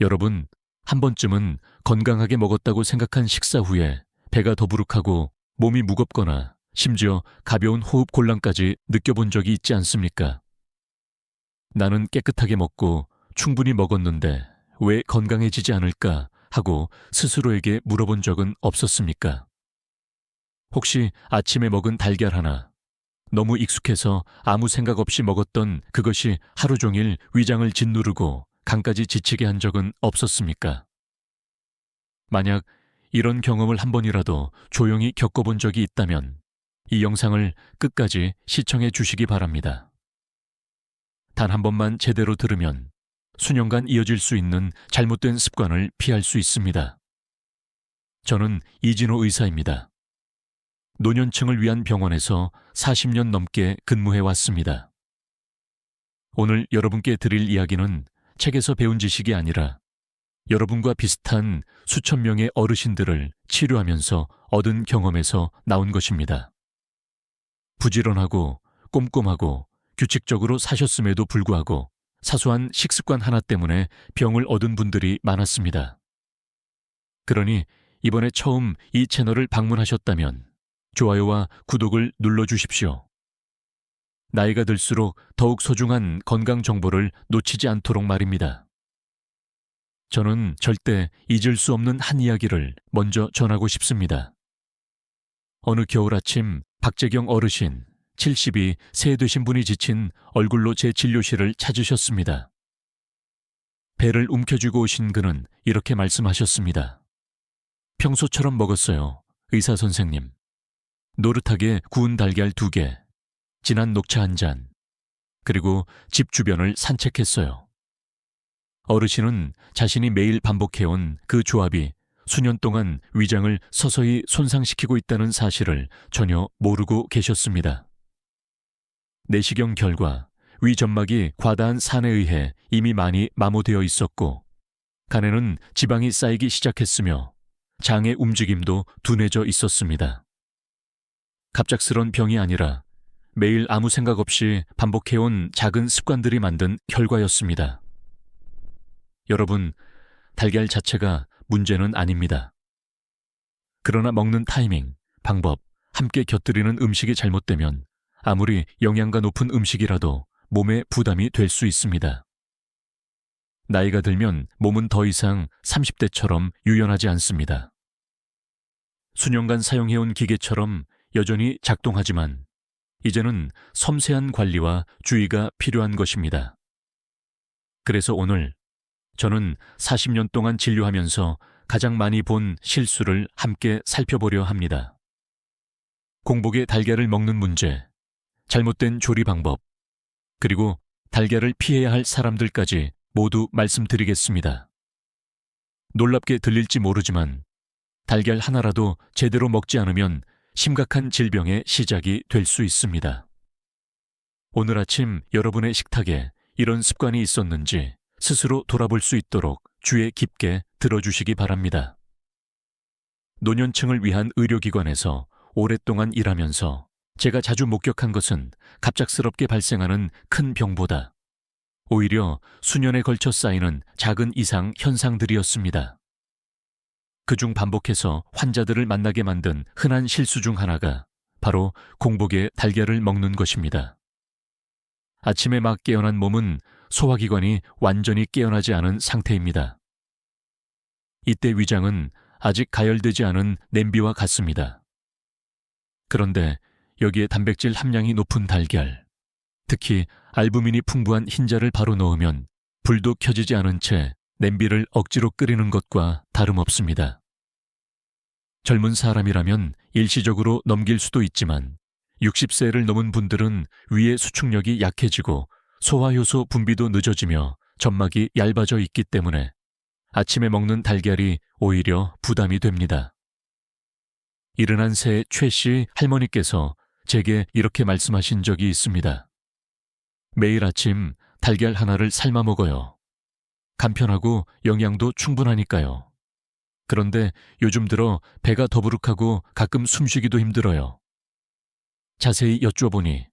여러분, 한 번쯤은 건강하게 먹었다고 생각한 식사 후에 배가 더부룩하고 몸이 무겁거나 심지어 가벼운 호흡 곤란까지 느껴본 적이 있지 않습니까? 나는 깨끗하게 먹고 충분히 먹었는데 왜 건강해지지 않을까 하고 스스로에게 물어본 적은 없었습니까? 혹시 아침에 먹은 달걀 하나, 너무 익숙해서 아무 생각 없이 먹었던 그것이 하루 종일 위장을 짓누르고 간까지 지치게 한 적은 없었습니까? 만약 이런 경험을 한 번이라도 조용히 겪어본 적이 있다면 이 영상을 끝까지 시청해 주시기 바랍니다. 단 한 번만 제대로 들으면 수년간 이어질 수 있는 잘못된 습관을 피할 수 있습니다. 저는 이진호 의사입니다. 노년층을 위한 병원에서 40년 넘게 근무해 왔습니다. 오늘 여러분께 드릴 이야기는 책에서 배운 지식이 아니라 여러분과 비슷한 수천 명의 어르신들을 치료하면서 얻은 경험에서 나온 것입니다. 부지런하고 꼼꼼하고 규칙적으로 사셨음에도 불구하고 사소한 식습관 하나 때문에 병을 얻은 분들이 많았습니다. 그러니 이번에 처음 이 채널을 방문하셨다면 좋아요와 구독을 눌러주십시오. 나이가 들수록 더욱 소중한 건강 정보를 놓치지 않도록 말입니다. 저는 절대 잊을 수 없는 한 이야기를 먼저 전하고 싶습니다. 어느 겨울 아침 박재경 어르신 70이 새 되신 분이 지친 얼굴로 제 진료실을 찾으셨습니다. 배를 움켜쥐고 오신 그는 이렇게 말씀하셨습니다. 평소처럼 먹었어요, 의사 선생님. 노릇하게 구운 달걀 2개, 진한 녹차 1잔, 그리고 집 주변을 산책했어요. 어르신은 자신이 매일 반복해온 그 조합이 수년 동안 위장을 서서히 손상시키고 있다는 사실을 전혀 모르고 계셨습니다. 내시경 결과 위점막이 과다한 산에 의해 이미 많이 마모되어 있었고 간에는 지방이 쌓이기 시작했으며 장의 움직임도 둔해져 있었습니다. 갑작스런 병이 아니라 매일 아무 생각 없이 반복해온 작은 습관들이 만든 결과였습니다. 여러분, 달걀 자체가 문제는 아닙니다. 그러나 먹는 타이밍, 방법, 함께 곁들이는 음식이 잘못되면 아무리 영양가 높은 음식이라도 몸에 부담이 될 수 있습니다. 나이가 들면 몸은 더 이상 30대처럼 유연하지 않습니다. 수년간 사용해온 기계처럼 여전히 작동하지만 이제는 섬세한 관리와 주의가 필요한 것입니다. 그래서 오늘 저는 40년 동안 진료하면서 가장 많이 본 실수를 함께 살펴보려 합니다. 공복에 달걀을 먹는 문제, 잘못된 조리 방법, 그리고 달걀을 피해야 할 사람들까지 모두 말씀드리겠습니다. 놀랍게 들릴지 모르지만 달걀 하나라도 제대로 먹지 않으면 심각한 질병의 시작이 될 수 있습니다. 오늘 아침 여러분의 식탁에 이런 습관이 있었는지 스스로 돌아볼 수 있도록 주의 깊게 들어주시기 바랍니다. 노년층을 위한 의료기관에서 오랫동안 일하면서 제가 자주 목격한 것은 갑작스럽게 발생하는 큰 병보다 오히려 수년에 걸쳐 쌓이는 작은 이상 현상들이었습니다. 그중 반복해서 환자들을 만나게 만든 흔한 실수 중 하나가 바로 공복에 달걀을 먹는 것입니다. 아침에 막 깨어난 몸은 소화기관이 완전히 깨어나지 않은 상태입니다. 이때 위장은 아직 가열되지 않은 냄비와 같습니다. 그런데 여기에 단백질 함량이 높은 달걀, 특히 알부민이 풍부한 흰자를 바로 넣으면 불도 켜지지 않은 채 냄비를 억지로 끓이는 것과 다름없습니다. 젊은 사람이라면 일시적으로 넘길 수도 있지만 60세를 넘은 분들은 위의 수축력이 약해지고 소화효소 분비도 늦어지며 점막이 얇아져 있기 때문에 아침에 먹는 달걀이 오히려 부담이 됩니다. 71세 최 씨 할머니께서 제게 이렇게 말씀하신 적이 있습니다. 매일 아침 달걀 하나를 삶아 먹어요. 간편하고 영양도 충분하니까요. 그런데 요즘 들어 배가 더부룩하고 가끔 숨쉬기도 힘들어요. 자세히 여쭤보니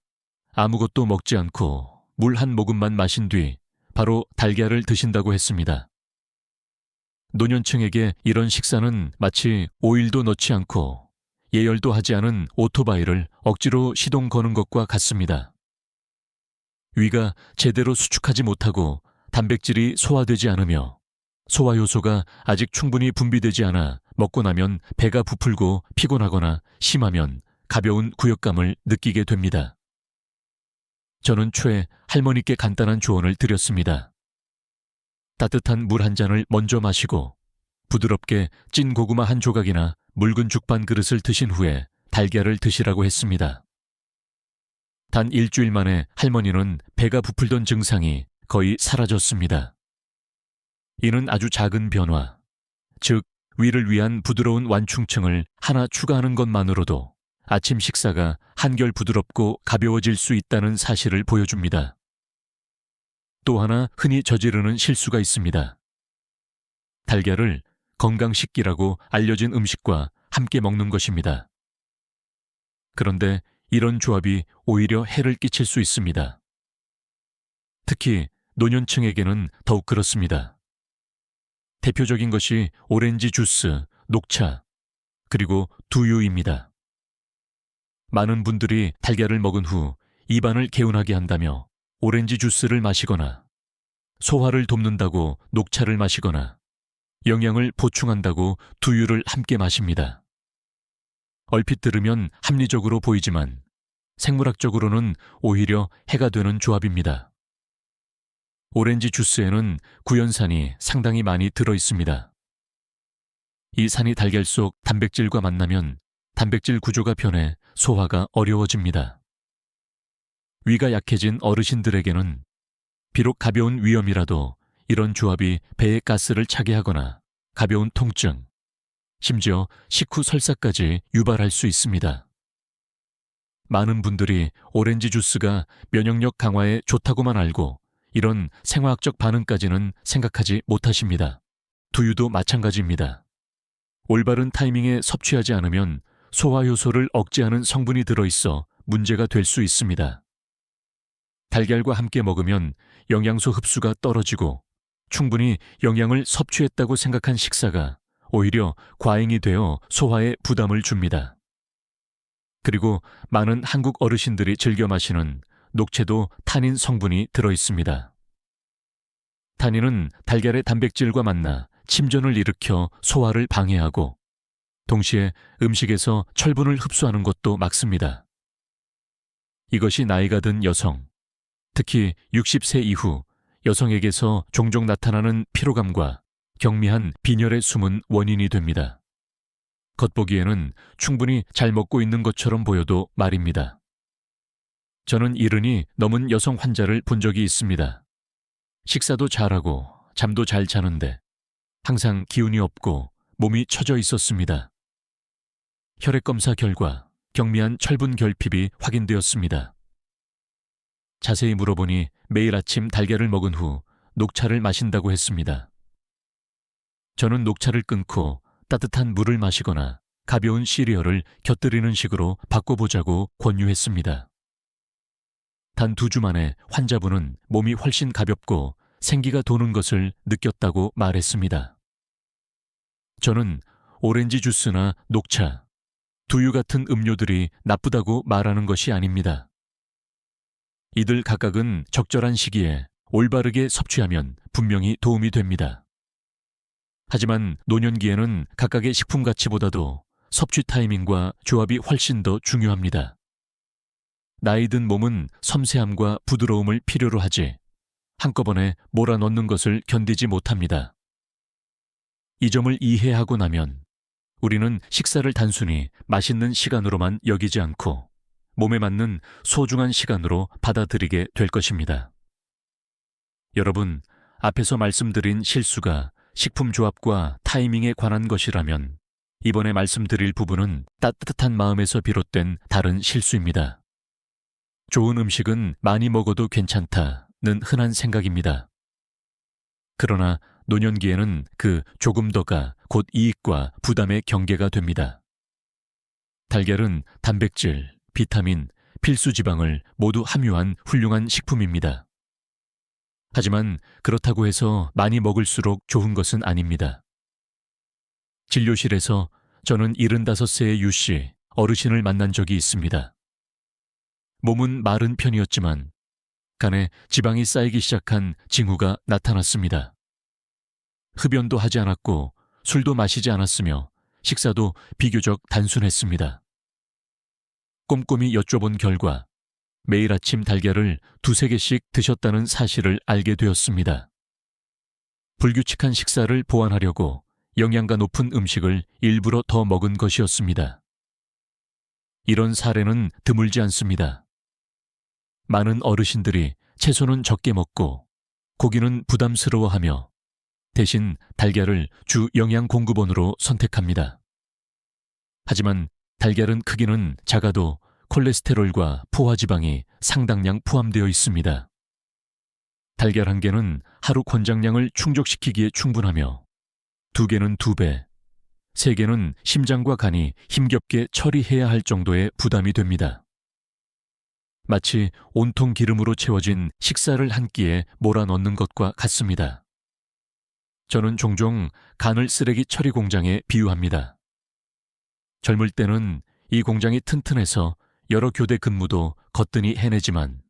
아무것도 먹지 않고 물 한 모금만 마신 뒤 바로 달걀을 드신다고 했습니다. 노년층에게 이런 식사는 마치 오일도 넣지 않고 예열도 하지 않은 오토바이를 억지로 시동 거는 것과 같습니다. 위가 제대로 수축하지 못하고 단백질이 소화되지 않으며 소화효소가 아직 충분히 분비되지 않아 먹고 나면 배가 부풀고 피곤하거나 심하면 가벼운 구역감을 느끼게 됩니다. 저는 초에 할머니께 간단한 조언을 드렸습니다. 따뜻한 물 한 잔을 먼저 마시고 부드럽게 찐 고구마 한 조각이나 묽은 죽 반 그릇을 드신 후에 달걀을 드시라고 했습니다. 단 일주일 만에 할머니는 배가 부풀던 증상이 거의 사라졌습니다. 이는 아주 작은 변화, 즉 위를 위한 부드러운 완충층을 하나 추가하는 것만으로도 아침 식사가 한결 부드럽고 가벼워질 수 있다는 사실을 보여줍니다. 또 하나 흔히 저지르는 실수가 있습니다. 달걀을 건강식기라고 알려진 음식과 함께 먹는 것입니다. 그런데 이런 조합이 오히려 해를 끼칠 수 있습니다. 특히 노년층에게는 더욱 그렇습니다. 대표적인 것이 오렌지 주스, 녹차, 그리고 두유입니다. 많은 분들이 달걀을 먹은 후 입안을 개운하게 한다며 오렌지 주스를 마시거나 소화를 돕는다고 녹차를 마시거나 영양을 보충한다고 두유를 함께 마십니다. 얼핏 들으면 합리적으로 보이지만 생물학적으로는 오히려 해가 되는 조합입니다. 오렌지 주스에는 구연산이 상당히 많이 들어 있습니다. 이 산이 달걀 속 단백질과 만나면 단백질 구조가 변해 소화가 어려워집니다. 위가 약해진 어르신들에게는 비록 가벼운 위염이라도 이런 조합이 배에 가스를 차게 하거나 가벼운 통증, 심지어 식후 설사까지 유발할 수 있습니다. 많은 분들이 오렌지 주스가 면역력 강화에 좋다고만 알고 이런 생화학적 반응까지는 생각하지 못하십니다. 두유도 마찬가지입니다. 올바른 타이밍에 섭취하지 않으면 소화효소를 억제하는 성분이 들어있어 문제가 될 수 있습니다. 달걀과 함께 먹으면 영양소 흡수가 떨어지고 충분히 영양을 섭취했다고 생각한 식사가 오히려 과잉이 되어 소화에 부담을 줍니다. 그리고 많은 한국 어르신들이 즐겨 마시는 녹채도 타닌 성분이 들어있습니다. 타닌은 달걀의 단백질과 만나 침전을 일으켜 소화를 방해하고 동시에 음식에서 철분을 흡수하는 것도 막습니다. 이것이 나이가 든 여성, 특히 60세 이후 여성에게서 종종 나타나는 피로감과 경미한 빈혈의 숨은 원인이 됩니다. 겉보기에는 충분히 잘 먹고 있는 것처럼 보여도 말입니다. 저는 70이 넘은 여성 환자를 본 적이 있습니다. 식사도 잘하고 잠도 잘 자는데 항상 기운이 없고 몸이 처져 있었습니다. 혈액검사 결과 경미한 철분 결핍이 확인되었습니다. 자세히 물어보니 매일 아침 달걀을 먹은 후 녹차를 마신다고 했습니다. 저는 녹차를 끊고 따뜻한 물을 마시거나 가벼운 시리얼을 곁들이는 식으로 바꿔보자고 권유했습니다. 단 2주 만에 환자분은 몸이 훨씬 가볍고 생기가 도는 것을 느꼈다고 말했습니다. 저는 오렌지 주스나 녹차, 두유 같은 음료들이 나쁘다고 말하는 것이 아닙니다. 이들 각각은 적절한 시기에 올바르게 섭취하면 분명히 도움이 됩니다. 하지만 노년기에는 각각의 식품 가치보다도 섭취 타이밍과 조합이 훨씬 더 중요합니다. 나이 든 몸은 섬세함과 부드러움을 필요로 하지 한꺼번에 몰아넣는 것을 견디지 못합니다. 이 점을 이해하고 나면 우리는 식사를 단순히 맛있는 시간으로만 여기지 않고 몸에 맞는 소중한 시간으로 받아들이게 될 것입니다. 여러분, 앞에서 말씀드린 실수가 식품 조합과 타이밍에 관한 것이라면 이번에 말씀드릴 부분은 따뜻한 마음에서 비롯된 다른 실수입니다. 좋은 음식은 많이 먹어도 괜찮다는 흔한 생각입니다. 그러나 노년기에는 그 조금 더가 곧 이익과 부담의 경계가 됩니다. 달걀은 단백질, 비타민, 필수 지방을 모두 함유한 훌륭한 식품입니다. 하지만 그렇다고 해서 많이 먹을수록 좋은 것은 아닙니다. 진료실에서 저는 75세의 유 씨, 어르신을 만난 적이 있습니다. 몸은 마른 편이었지만 간에 지방이 쌓이기 시작한 징후가 나타났습니다. 흡연도 하지 않았고 술도 마시지 않았으며 식사도 비교적 단순했습니다. 꼼꼼히 여쭤본 결과 매일 아침 달걀을 2~3개씩 드셨다는 사실을 알게 되었습니다. 불규칙한 식사를 보완하려고 영양가 높은 음식을 일부러 더 먹은 것이었습니다. 이런 사례는 드물지 않습니다. 많은 어르신들이 채소는 적게 먹고 고기는 부담스러워하며 대신 달걀을 주 영양 공급원으로 선택합니다. 하지만 달걀은 크기는 작아도 콜레스테롤과 포화지방이 상당량 포함되어 있습니다. 달걀 1개는 하루 권장량을 충족시키기에 충분하며 2개는 2배, 3개는 심장과 간이 힘겹게 처리해야 할 정도의 부담이 됩니다. 마치 온통 기름으로 채워진 식사를 한 끼에 몰아넣는 것과 같습니다. 저는 종종 간을 쓰레기 처리 공장에 비유합니다. 젊을 때는 이 공장이 튼튼해서 여러 교대 근무도 거뜬히 해내지만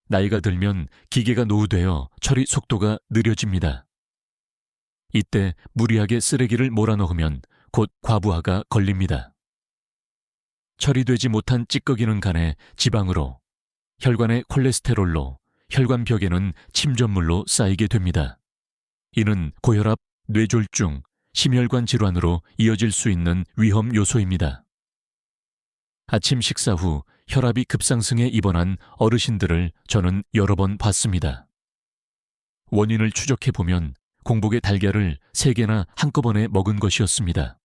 나이가 들면 기계가 노후되어 처리 속도가 느려집니다. 이때 무리하게 쓰레기를 몰아넣으면 곧 과부하가 걸립니다. 처리되지 못한 찌꺼기는 간에 지방으로, 혈관의 콜레스테롤로, 혈관벽에는 침전물로 쌓이게 됩니다. 이는 고혈압, 뇌졸중, 심혈관 질환으로 이어질 수 있는 위험 요소입니다. 아침 식사 후 혈압이 급상승해 입원한 어르신들을 저는 여러 번 봤습니다. 원인을 추적해보면 공복에 달걀을 3개나 한꺼번에 먹은 것이었습니다.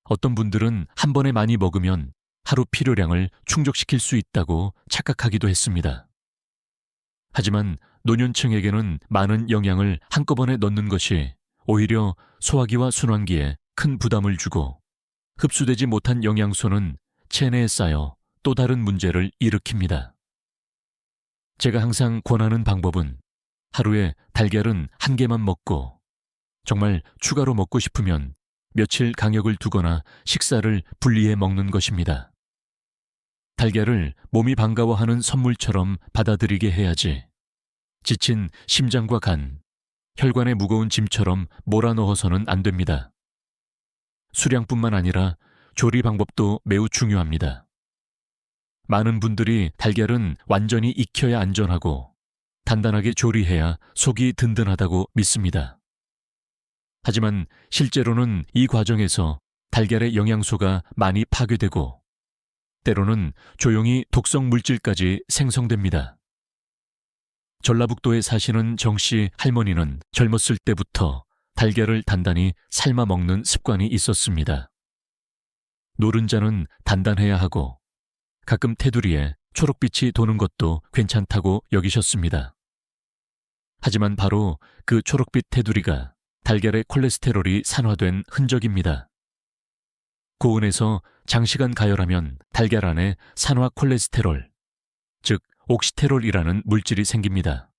어떤 분들은 한 번에 많이 먹으면 하루 필요량을 충족시킬 수 있다고 착각하기도 했습니다. 하지만 노년층에게는 많은 영양을 한꺼번에 넣는 것이 오히려 소화기와 순환기에 큰 부담을 주고 흡수되지 못한 영양소는 체내에 쌓여 또 다른 문제를 일으킵니다. 제가 항상 권하는 방법은 하루에 달걀은 1개만 먹고 정말 추가로 먹고 싶으면 며칠 간격을 두거나 식사를 분리해 먹는 것입니다. 달걀을 몸이 반가워하는 선물처럼 받아들이게 해야지 지친 심장과 간, 혈관에 무거운 짐처럼 몰아넣어서는 안 됩니다. 수량뿐만 아니라 조리 방법도 매우 중요합니다. 많은 분들이 달걀은 완전히 익혀야 안전하고 단단하게 조리해야 속이 든든하다고 믿습니다. 하지만 실제로는 이 과정에서 달걀의 영양소가 많이 파괴되고 때로는 조용히 독성 물질까지 생성됩니다. 전라북도에 사시는 정씨 할머니는 젊었을 때부터 달걀을 단단히 삶아 먹는 습관이 있었습니다. 노른자는 단단해야 하고 가끔 테두리에 초록빛이 도는 것도 괜찮다고 여기셨습니다. 하지만 바로 그 초록빛 테두리가 달걀의 콜레스테롤이 산화된 흔적입니다. 고온에서 장시간 가열하면 달걀 안에 산화 콜레스테롤, 즉 옥시테롤이라는 물질이 생깁니다.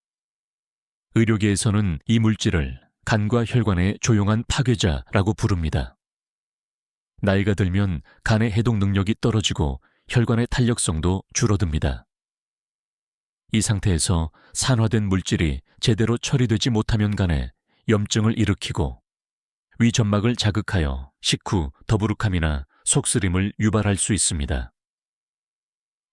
의료계에서는 이 물질을 간과 혈관의 조용한 파괴자라고 부릅니다. 나이가 들면 간의 해독 능력이 떨어지고 혈관의 탄력성도 줄어듭니다. 이 상태에서 산화된 물질이 제대로 처리되지 못하면 간에 염증을 일으키고 위점막을 자극하여 식후 더부룩함이나 속쓰림을 유발할 수 있습니다.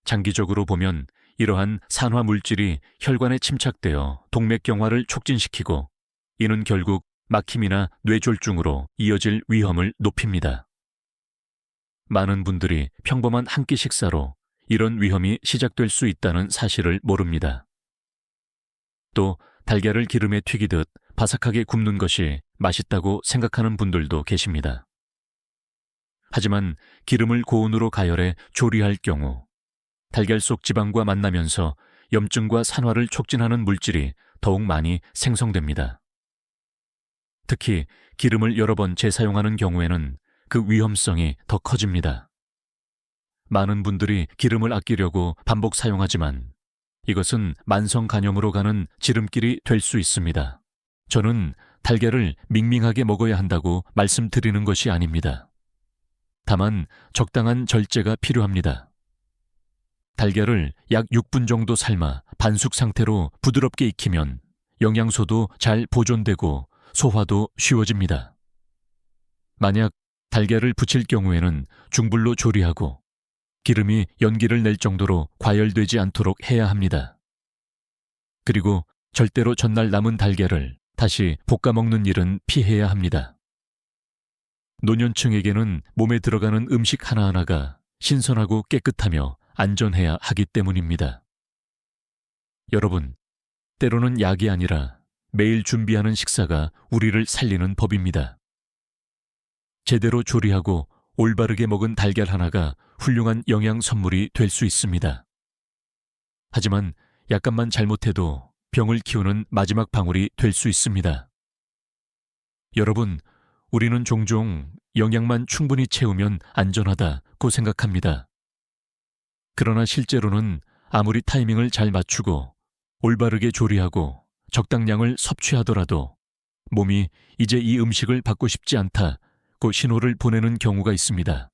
장기적으로 보면 이러한 산화 물질이 혈관에 침착되어 동맥경화를 촉진시키고 이는 결국 막힘이나 뇌졸중으로 이어질 위험을 높입니다. 많은 분들이 평범한 한 끼 식사로 이런 위험이 시작될 수 있다는 사실을 모릅니다. 또 달걀을 기름에 튀기듯 바삭하게 굽는 것이 맛있다고 생각하는 분들도 계십니다. 하지만 기름을 고온으로 가열해 조리할 경우 달걀 속 지방과 만나면서 염증과 산화를 촉진하는 물질이 더욱 많이 생성됩니다. 특히 기름을 여러 번 재사용하는 경우에는 그 위험성이 더 커집니다. 많은 분들이 기름을 아끼려고 반복 사용하지만 이것은 만성 간염으로 가는 지름길이 될 수 있습니다. 저는 달걀을 밍밍하게 먹어야 한다고 말씀드리는 것이 아닙니다. 다만 적당한 절제가 필요합니다. 달걀을 약 6분 정도 삶아 반숙 상태로 부드럽게 익히면 영양소도 잘 보존되고 소화도 쉬워집니다. 만약 달걀을 부칠 경우에는 중불로 조리하고 기름이 연기를 낼 정도로 과열되지 않도록 해야 합니다. 그리고 절대로 전날 남은 달걀을 다시 볶아 먹는 일은 피해야 합니다. 노년층에게는 몸에 들어가는 음식 하나하나가 신선하고 깨끗하며 안전해야 하기 때문입니다. 여러분, 때로는 약이 아니라 매일 준비하는 식사가 우리를 살리는 법입니다. 제대로 조리하고 올바르게 먹은 달걀 하나가 훌륭한 영양 선물이 될 수 있습니다. 하지만 약간만 잘못해도 병을 키우는 마지막 방울이 될 수 있습니다. 여러분, 우리는 종종 영양만 충분히 채우면 안전하다고 생각합니다. 그러나 실제로는 아무리 타이밍을 잘 맞추고 올바르게 조리하고 적당량을 섭취하더라도 몸이 이제 이 음식을 받고 싶지 않다고 신호를 보내는 경우가 있습니다.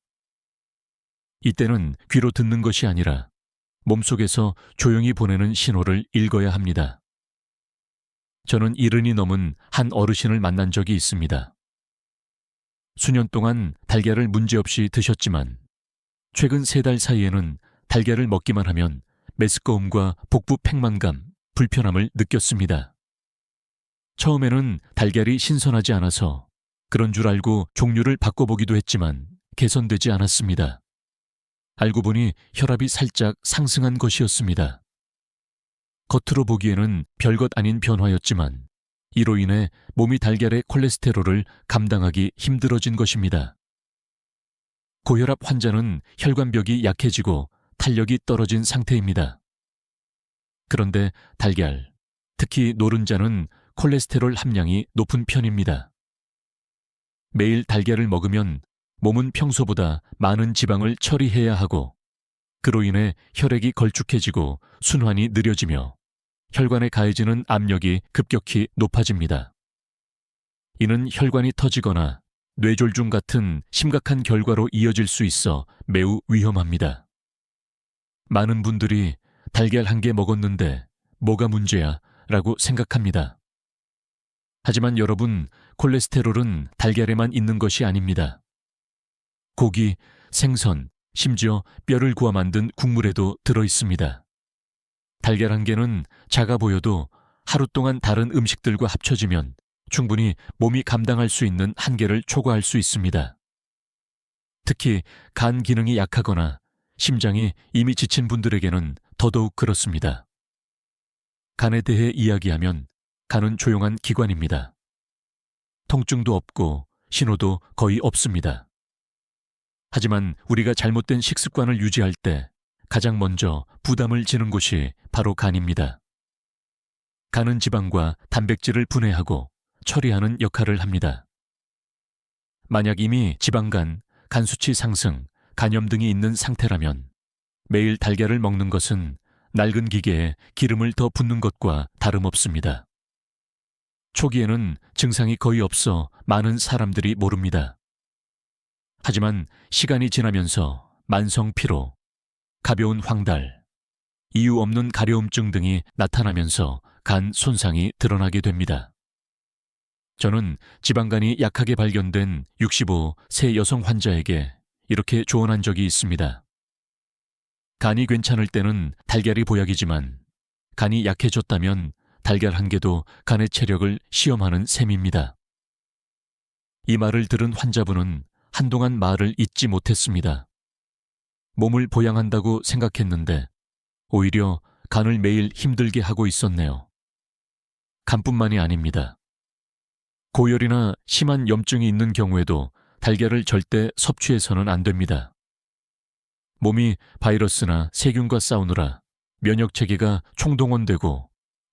이때는 귀로 듣는 것이 아니라 몸속에서 조용히 보내는 신호를 읽어야 합니다. 저는 70이 넘은 한 어르신을 만난 적이 있습니다. 수년 동안 달걀을 문제없이 드셨지만 최근 3달 사이에는 달걀을 먹기만 하면 메스꺼움과 복부 팽만감, 불편함을 느꼈습니다. 처음에는 달걀이 신선하지 않아서 그런 줄 알고 종류를 바꿔보기도 했지만 개선되지 않았습니다. 알고 보니 혈압이 살짝 상승한 것이었습니다. 겉으로 보기에는 별것 아닌 변화였지만 이로 인해 몸이 달걀의 콜레스테롤을 감당하기 힘들어진 것입니다. 고혈압 환자는 혈관벽이 약해지고 탄력이 떨어진 상태입니다. 그런데 달걀, 특히 노른자는 콜레스테롤 함량이 높은 편입니다. 매일 달걀을 먹으면 몸은 평소보다 많은 지방을 처리해야 하고 그로 인해 혈액이 걸쭉해지고 순환이 느려지며 혈관에 가해지는 압력이 급격히 높아집니다. 이는 혈관이 터지거나 뇌졸중 같은 심각한 결과로 이어질 수 있어 매우 위험합니다. 많은 분들이 달걀 한 개 먹었는데 뭐가 문제야? 라고 생각합니다. 하지만 여러분, 콜레스테롤은 달걀에만 있는 것이 아닙니다. 고기, 생선, 심지어 뼈를 구워 만든 국물에도 들어 있습니다. 달걀 한 개는 작아 보여도 하루 동안 다른 음식들과 합쳐지면 충분히 몸이 감당할 수 있는 한계를 초과할 수 있습니다. 특히 간 기능이 약하거나 심장이 이미 지친 분들에게는 더더욱 그렇습니다. 간에 대해 이야기하면 간은 조용한 기관입니다. 통증도 없고 신호도 거의 없습니다. 하지만 우리가 잘못된 식습관을 유지할 때 가장 먼저 부담을 지는 곳이 바로 간입니다. 간은 지방과 단백질을 분해하고 처리하는 역할을 합니다. 만약 이미 지방간, 간 수치 상승, 간염 등이 있는 상태라면 매일 달걀을 먹는 것은 낡은 기계에 기름을 더 붓는 것과 다름없습니다. 초기에는 증상이 거의 없어 많은 사람들이 모릅니다. 하지만 시간이 지나면서 만성 피로, 가벼운 황달, 이유 없는 가려움증 등이 나타나면서 간 손상이 드러나게 됩니다. 저는 지방간이 약하게 발견된 65세 여성 환자에게 이렇게 조언한 적이 있습니다. 간이 괜찮을 때는 달걀이 보약이지만 간이 약해졌다면 달걀 한 개도 간의 체력을 시험하는 셈입니다. 이 말을 들은 환자분은 한동안 말을 잇지 못했습니다. 몸을 보양한다고 생각했는데 오히려 간을 매일 힘들게 하고 있었네요. 간뿐만이 아닙니다. 고열이나 심한 염증이 있는 경우에도 달걀을 절대 섭취해서는 안 됩니다. 몸이 바이러스나 세균과 싸우느라 면역체계가 총동원되고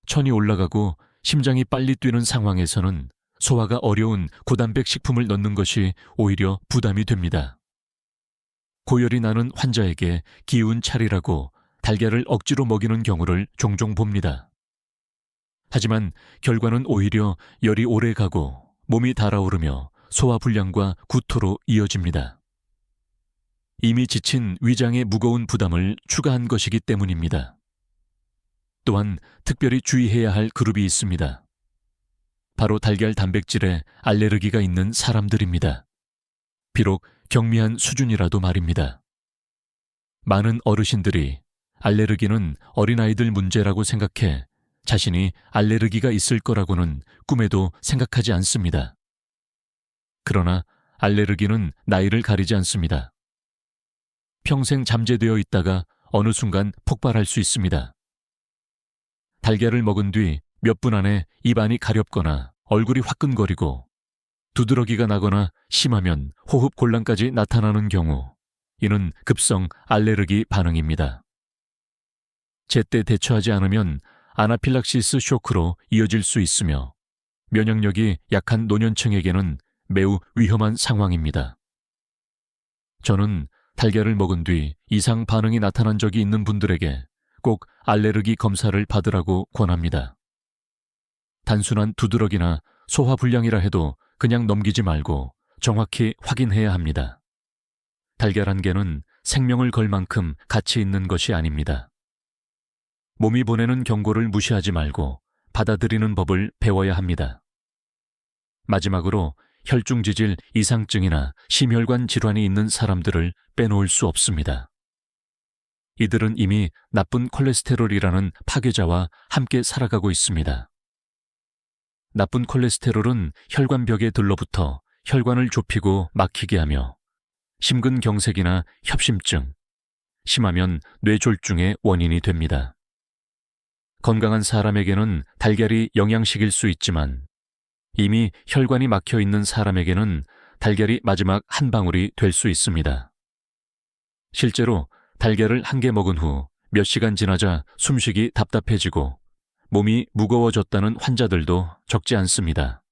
천이 올라가고 심장이 빨리 뛰는 상황에서는 소화가 어려운 고단백 식품을 넣는 것이 오히려 부담이 됩니다. 고열이 나는 환자에게 기운 차리라고 달걀을 억지로 먹이는 경우를 종종 봅니다. 하지만 결과는 오히려 열이 오래 가고 몸이 달아오르며 소화불량과 구토로 이어집니다. 이미 지친 위장의 무거운 부담을 추가한 것이기 때문입니다. 또한 특별히 주의해야 할 그룹이 있습니다. 바로 달걀 단백질에 알레르기가 있는 사람들입니다. 비록 경미한 수준이라도 말입니다. 많은 어르신들이 알레르기는 어린아이들 문제라고 생각해 자신이 알레르기가 있을 거라고는 꿈에도 생각하지 않습니다. 그러나 알레르기는 나이를 가리지 않습니다. 평생 잠재되어 있다가 어느 순간 폭발할 수 있습니다. 달걀을 먹은 뒤 몇 분 안에 입안이 가렵거나 얼굴이 화끈거리고 두드러기가 나거나 심하면 호흡 곤란까지 나타나는 경우, 이는 급성 알레르기 반응입니다. 제때 대처하지 않으면 아나필락시스 쇼크로 이어질 수 있으며 면역력이 약한 노년층에게는 매우 위험한 상황입니다. 저는 달걀을 먹은 뒤 이상 반응이 나타난 적이 있는 분들에게 꼭 알레르기 검사를 받으라고 권합니다. 단순한 두드러기나 소화불량이라 해도 그냥 넘기지 말고 정확히 확인해야 합니다. 달걀 한 개는 생명을 걸 만큼 가치 있는 것이 아닙니다. 몸이 보내는 경고를 무시하지 말고 받아들이는 법을 배워야 합니다. 마지막으로 혈중지질 이상증이나 심혈관 질환이 있는 사람들을 빼놓을 수 없습니다. 이들은 이미 나쁜 콜레스테롤이라는 파괴자와 함께 살아가고 있습니다. 나쁜 콜레스테롤은 혈관벽에 들러붙어 혈관을 좁히고 막히게 하며 심근경색이나 협심증, 심하면 뇌졸중의 원인이 됩니다. 건강한 사람에게는 달걀이 영양식일 수 있지만 이미 혈관이 막혀 있는 사람에게는 달걀이 마지막 한 방울이 될 수 있습니다. 실제로 달걀을 한 개 먹은 후 몇 시간 지나자 숨쉬기 답답해지고 몸이 무거워졌다는 환자들도 적지 않습니다.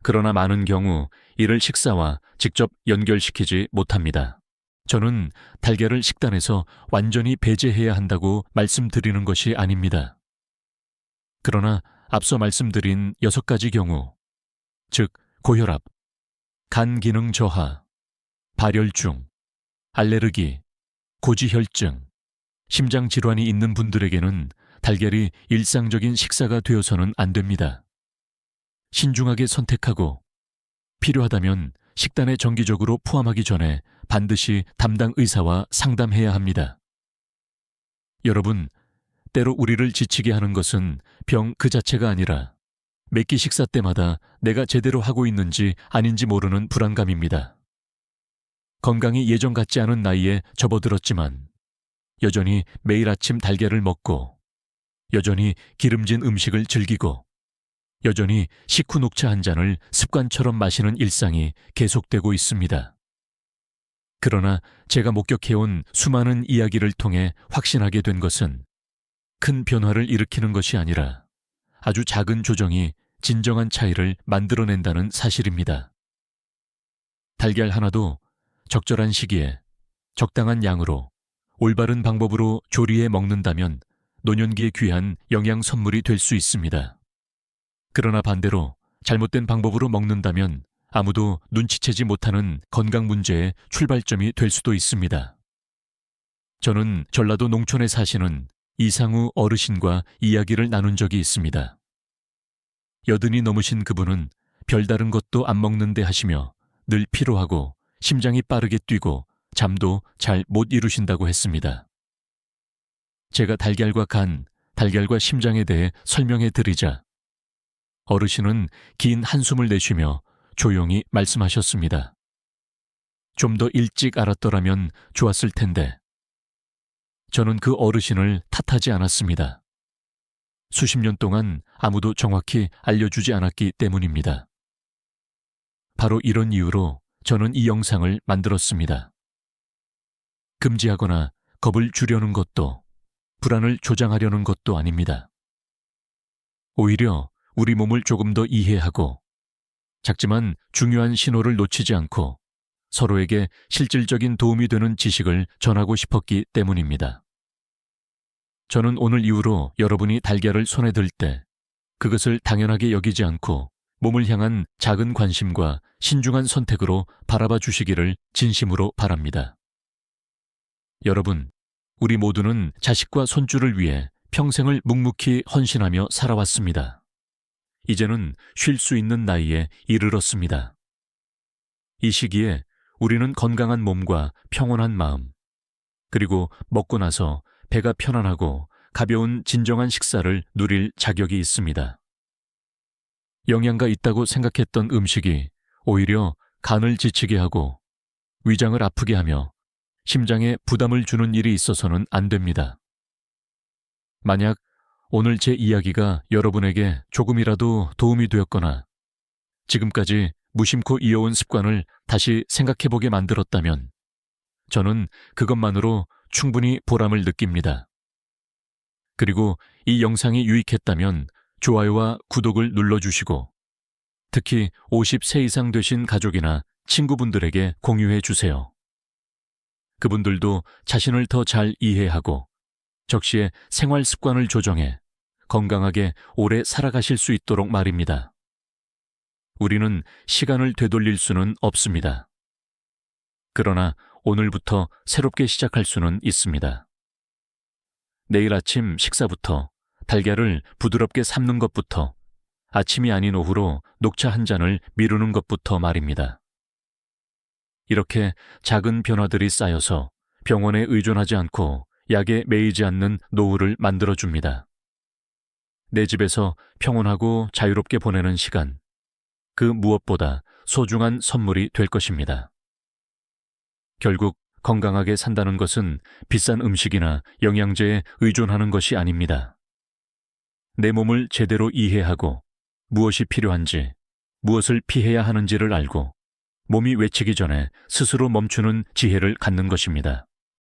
그러나 많은 경우 이를 식사와 직접 연결시키지 못합니다. 저는 달걀을 식단에서 완전히 배제해야 한다고 말씀드리는 것이 아닙니다. 그러나 앞서 말씀드린 6가지 경우, 즉 고혈압, 간 기능 저하, 발열중, 알레르기, 고지혈증, 심장 질환이 있는 분들에게는 달걀이 일상적인 식사가 되어서는 안 됩니다. 신중하게 선택하고 필요하다면 식단에 정기적으로 포함하기 전에 반드시 담당 의사와 상담해야 합니다. 여러분, 때로 우리를 지치게 하는 것은 병 그 자체가 아니라 매끼 식사 때마다 내가 제대로 하고 있는지 아닌지 모르는 불안감입니다. 건강이 예전 같지 않은 나이에 접어들었지만 여전히 매일 아침 달걀을 먹고 여전히 기름진 음식을 즐기고 여전히 식후 녹차 한 잔을 습관처럼 마시는 일상이 계속되고 있습니다. 그러나 제가 목격해온 수많은 이야기를 통해 확신하게 된 것은 큰 변화를 일으키는 것이 아니라 아주 작은 조정이 진정한 차이를 만들어낸다는 사실입니다. 달걀 하나도 적절한 시기에 적당한 양으로 올바른 방법으로 조리해 먹는다면 노년기에 귀한 영양 선물이 될 수 있습니다. 그러나 반대로 잘못된 방법으로 먹는다면 아무도 눈치채지 못하는 건강 문제의 출발점이 될 수도 있습니다. 저는 전라도 농촌에 사시는 이상우 어르신과 이야기를 나눈 적이 있습니다. 80이 넘으신 그분은 별다른 것도 안 먹는데 하시며 늘 피로하고 심장이 빠르게 뛰고 잠도 잘 못 이루신다고 했습니다. 제가 달걀과 간, 달걀과 심장에 대해 설명해 드리자 어르신은 긴 한숨을 내쉬며 조용히 말씀하셨습니다. 좀 더 일찍 알았더라면 좋았을 텐데. 저는 그 어르신을 탓하지 않았습니다. 수십 년 동안 아무도 정확히 알려주지 않았기 때문입니다. 바로 이런 이유로 저는 이 영상을 만들었습니다. 금지하거나 겁을 주려는 것도 불안을 조장하려는 것도 아닙니다. 오히려 우리 몸을 조금 더 이해하고 작지만 중요한 신호를 놓치지 않고 서로에게 실질적인 도움이 되는 지식을 전하고 싶었기 때문입니다. 저는 오늘 이후로 여러분이 달걀을 손에 들 때 그것을 당연하게 여기지 않고 몸을 향한 작은 관심과 신중한 선택으로 바라봐 주시기를 진심으로 바랍니다. 여러분, 우리 모두는 자식과 손주를 위해 평생을 묵묵히 헌신하며 살아왔습니다. 이제는 쉴 수 있는 나이에 이르렀습니다. 이 시기에 우리는 건강한 몸과 평온한 마음, 그리고 먹고 나서 배가 편안하고 가벼운 진정한 식사를 누릴 자격이 있습니다. 영양가 있다고 생각했던 음식이 오히려 간을 지치게 하고 위장을 아프게 하며 심장에 부담을 주는 일이 있어서는 안 됩니다. 만약 오늘 제 이야기가 여러분에게 조금이라도 도움이 되었거나 지금까지 무심코 이어온 습관을 다시 생각해보게 만들었다면 저는 그것만으로 충분히 보람을 느낍니다. 그리고 이 영상이 유익했다면 좋아요와 구독을 눌러주시고 특히 50세 이상 되신 가족이나 친구분들에게 공유해 주세요. 그분들도 자신을 더 잘 이해하고 적시에 생활 습관을 조정해 건강하게 오래 살아가실 수 있도록 말입니다. 우리는 시간을 되돌릴 수는 없습니다. 그러나 오늘부터 새롭게 시작할 수는 있습니다. 내일 아침 식사부터 달걀을 부드럽게 삶는 것부터 아침이 아닌 오후로 녹차 한 잔을 미루는 것부터 말입니다. 이렇게 작은 변화들이 쌓여서 병원에 의존하지 않고 약에 매이지 않는 노후를 만들어줍니다. 내 집에서 평온하고 자유롭게 보내는 시간, 그 무엇보다 소중한 선물이 될 것입니다. 결국 건강하게 산다는 것은 비싼 음식이나 영양제에 의존하는 것이 아닙니다. 내 몸을 제대로 이해하고 무엇이 필요한지, 무엇을 피해야 하는지를 알고 몸이 외치기 전에 스스로 멈추는 지혜를 갖는 것입니다.